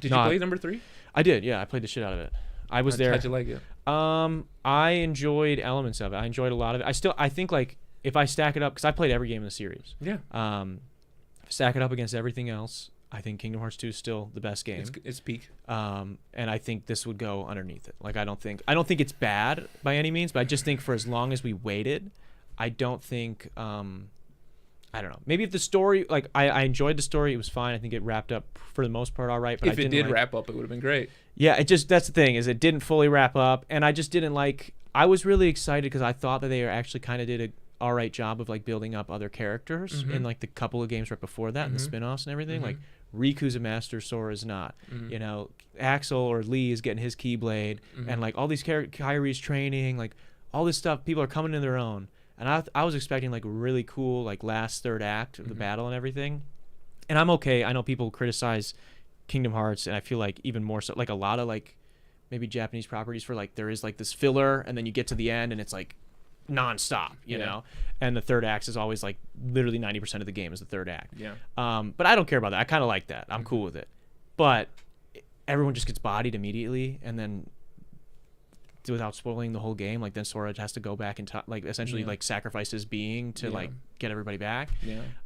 Did you play number 3? I did. Yeah, I played the shit out of it. I was there. How'd you like it? I enjoyed elements of it. I enjoyed a lot of it. I think like if I stack it up, because I played every game in the series. Yeah. Stack it up against everything else, I think Kingdom Hearts 2 is still the best game. It's peak. And I think this would go underneath it. Like I don't think it's bad by any means, but I just think for as long as we waited, I don't think I don't know. Maybe if the story, like I enjoyed the story, it was fine. I think it wrapped up for the most part all right. But if it did wrap up, it would have been great. Yeah, that's the thing, is it didn't fully wrap up, and I just didn't like. I was really excited because I thought that they actually kind of did a all right job of like building up other characters in like the couple of games right before that and the spin-offs and everything. Like Riku's a master, Sora's not. You know, Axel or Lee is getting his Keyblade, and like all these Kyrie's training, like all this stuff. People are coming to their own. And I was expecting like a really cool like last third act of the battle and everything. And I'm okay. I know people criticize Kingdom Hearts, and I feel like even more so like a lot of like maybe Japanese properties for like there is like this filler and then you get to the end and it's like nonstop, you know? And the third act is always like literally 90% of the game is the third act. Yeah. But I don't care about that. I kind of like that. I'm cool with it. But everyone just gets bodied immediately, and then without spoiling the whole game, like then Sora has to go back and like essentially like sacrifice his being to like get everybody back.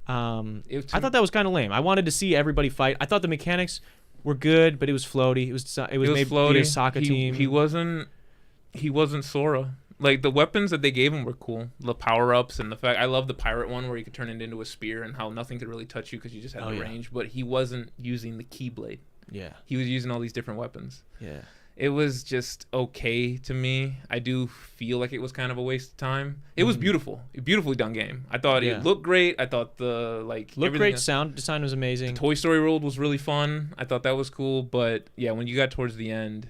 I thought that was kind of lame. I wanted to see everybody fight. I thought the mechanics were good, but it was floaty. It was maybe floaty. a Sokka team. He wasn't Sora. Like the weapons that they gave him were cool. The power-ups and the fact I love the pirate one where you could turn it into a spear and how nothing could really touch you because you just had the range. But he wasn't using the Keyblade. Yeah. He was using all these different weapons. Yeah. It was just okay to me. I do feel like it was kind of a waste of time. It was beautiful. A beautifully done game. I thought it looked great. I thought looked great. Sound design was amazing. The Toy Story World was really fun. I thought that was cool. But yeah, when you got towards the end,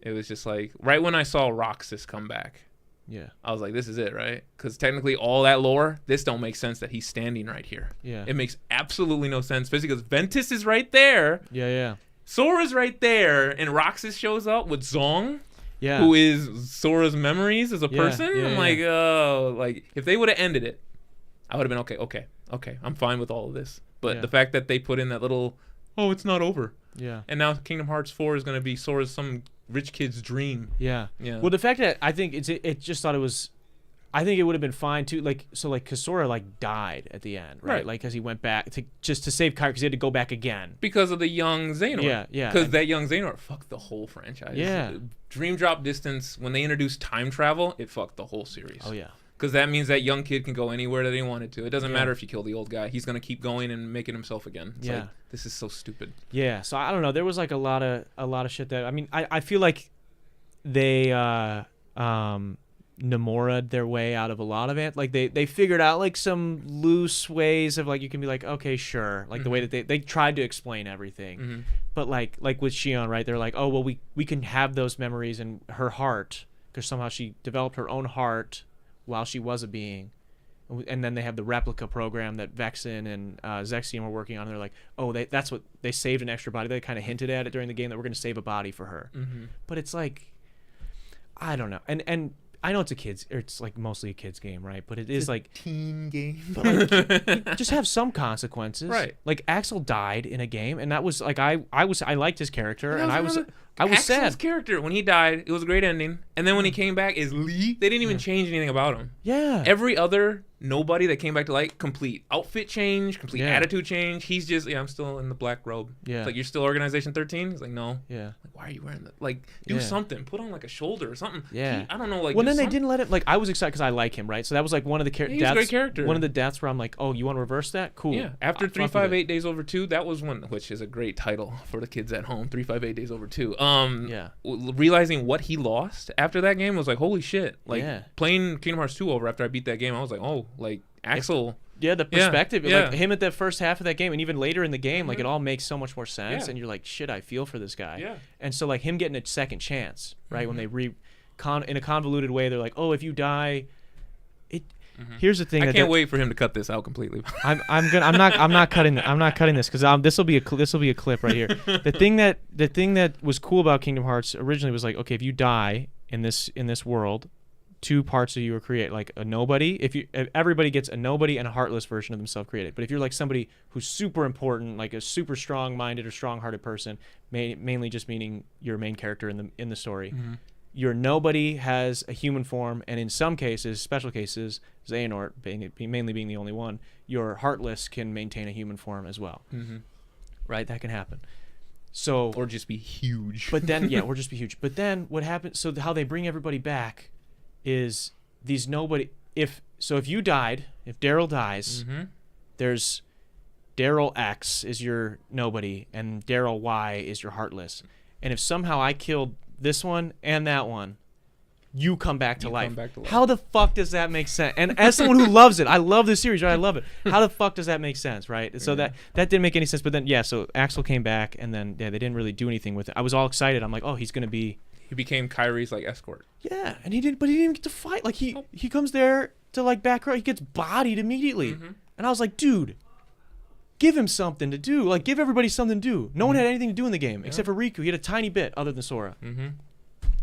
it was just like right when I saw Roxas come back. Yeah. I was like, this is it, right? Because technically all that lore, this don't make sense that he's standing right here. Yeah. It makes absolutely no sense. Physically, because Ventus is right there. Yeah, yeah. Sora's right there, and Roxas shows up with Zong, yeah, who is Sora's memories as a person. Yeah, I'm like, oh, like if they would have ended it, I would have been okay. I'm fine with all of this. But the fact that they put in that little, oh, it's not over. Yeah. And now Kingdom Hearts 4 is going to be Sora's some rich kid's dream. Yeah. Yeah. Well, the fact that I think it just thought it was. I think it would have been fine too. Like so, like cause Sora like died at the end, right? Like because he went back to save Kyrie because he had to go back again because of the young Xehanort. Yeah, yeah. Because that young Xehanort fucked the whole franchise. Yeah. Dream Drop Distance, when they introduced time travel, it fucked the whole series. Oh yeah. Because that means that young kid can go anywhere that he wanted to. It doesn't matter if you kill the old guy; he's gonna keep going and making himself again. It's like, this is so stupid. Yeah. So I don't know. There was like a lot of shit that I mean I feel like they Nomura'd their way out of a lot of it. Like they figured out like some loose ways of like you can be like, okay, sure, like the way that they tried to explain everything, but like with Shion, right? They're like, oh well, we can have those memories in her heart because somehow she developed her own heart while she was a being, and then they have the replica program that Vexen and Zexion were working on. And they're like, oh, that's what they saved, an extra body. They kind of hinted at it during the game that we're going to save a body for her, but it's like, I don't know, and I know it's like mostly a kid's game, right? But it's like teen game. But like, just have some consequences, right? Like Axel died in a game, and that was like I liked his character, and I was Axel's sad. Character when he died, it was a great ending, and then when he came back as Lee, they didn't even change anything about him. Yeah. Every other nobody that came back to light, complete outfit change, complete attitude change. He's just I'm still in the black robe. Yeah. It's like you're still Organization 13. He's like no. Yeah. Like why are you wearing that? Like do something. Put on like a shoulder or something. Yeah. I don't know. Like well, then they didn't let it. Like I was excited because I like him, right? So that was like one of the deaths. He's a great character. One of the deaths where I'm like, oh, you want to reverse that? Cool. Yeah. After 358 Days Over 2, that was one, which is a great title for the kids at home. 358 Days Over 2. Yeah. Realizing what he lost after that game was like holy shit. Like playing Kingdom Hearts 2 over after I beat that game, I was like, oh, like Axel. Yeah, the perspective, like him at the first half of that game, and even later in the game, like it all makes so much more sense, and you're like, shit, I feel for this guy. Yeah. And so like him getting a second chance, right? When they in a convoluted way, they're like, oh, if you die, here's the thing. I can't wait for him to cut this out completely. I'm not cutting this because this will be a clip right here. The thing that was cool about Kingdom Hearts originally was like, okay, if you die in this world, two parts of you are created, like a nobody. If everybody gets a nobody and a heartless version of themselves created. But if you're like somebody who's super important, like a super strong-minded or strong-hearted person, mainly just meaning your main character in the story, your nobody has a human form, and in some cases, special cases, Xehanort mainly being the only one, your heartless can maintain a human form as well. Right, that can happen. So or just be huge. But then or just be huge. But then what happens? So how they bring everybody back is these nobody. If you died, if Daryl dies, there's Daryl X is your nobody, and Daryl Y is your heartless. And if somehow I killed this one and that one, you come back to life. How the fuck does that make sense? And as someone who loves it, I love this series, right? I love it. How the fuck does that make sense, right? So that didn't make any sense. But then, so Axel came back, and then they didn't really do anything with it. I was all excited. I'm like, oh, he's gonna be. He became Kyrie's like escort. Yeah, and he didn't even get to fight. Like he comes there to like back row. He gets bodied immediately, and I was like, dude, give him something to do. Like give everybody something to do. No one had anything to do in the game except for Riku. He had a tiny bit other than Sora.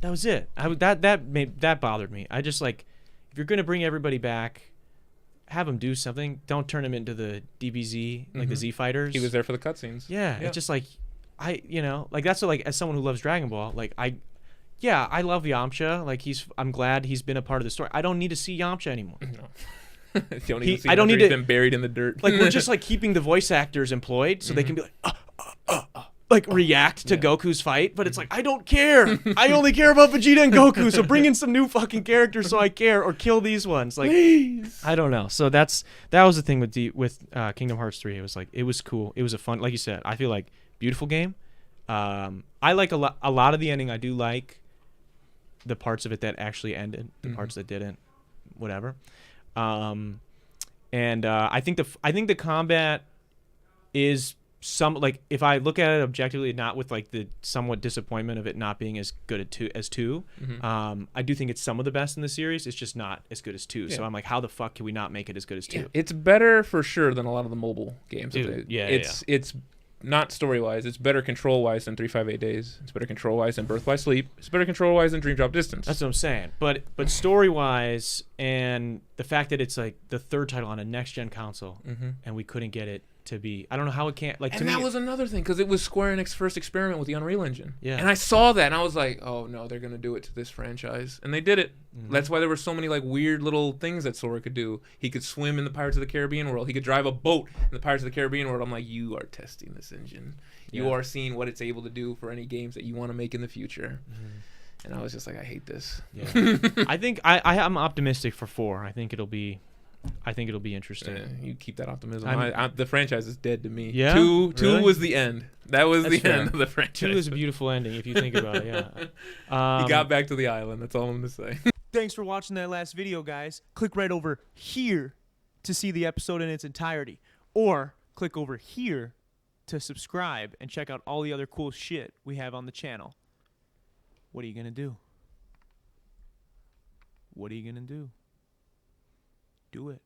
That was it. That bothered me. I just like, if you're gonna bring everybody back, have them do something. Don't turn them into the DBZ, like the Z fighters. He was there for the cutscenes. Yeah, it's just like, like that's what, like as someone who loves Dragon Ball, like I love Yamcha. Like I'm glad he's been a part of the story. I don't need to see Yamcha anymore. No. He's been buried in the dirt. Like we're just like keeping the voice actors employed so they can be like react to Goku's fight, but it's like, I don't care. I only care about Vegeta and Goku, so bring in some new fucking characters so I care, or kill these ones. Like, please. I don't know. So that was the thing with Kingdom Hearts 3. It was like, it was cool. It was a fun, like you said, I feel like beautiful game. I like a lot of the ending. I do like the parts of it that actually ended, the parts that didn't, whatever. And I think the combat is like, if I look at it objectively, not with like the somewhat disappointment of it not being as good as 2, I do think it's some of the best in the series. It's just not as good as 2. So I'm like, how the fuck can we not make it as good as 2? It's better for sure than a lot of the mobile games. It's not story-wise. It's better control-wise than 358 Days. It's better control-wise than Birthwise Sleep. It's better control-wise than Dream Drop Distance. That's what I'm saying. But story-wise, and the fact that it's like the third title on a next-gen console, and we couldn't get it to be, I don't know how it can't, like, and to me, that was another thing, because it was Square Enix's first experiment with the Unreal Engine. Yeah. And I saw that, and I was like, oh no, they're gonna do it to this franchise, and they did it. That's why there were so many like weird little things that Sora could do. He could swim in the Pirates of the Caribbean world. He could drive a boat in the Pirates of the Caribbean world. I'm like, you are testing this engine. You are seeing what it's able to do for any games that you want to make in the future. And I was just like, I hate this. Yeah. I think I'm optimistic for 4. I think it'll be interesting. You keep that optimism. The franchise is dead to me. Yeah? 2 Really? was the end. That was That's the fair. end of the franchise. 2 is a beautiful ending if you think about it. Yeah. He got back to the island. That's all I'm gonna say. Thanks for watching that last video, guys. Click right over here to see the episode in its entirety, or click over here to subscribe and check out all the other cool shit we have on the channel. What are you gonna do? What are you gonna do? Do it.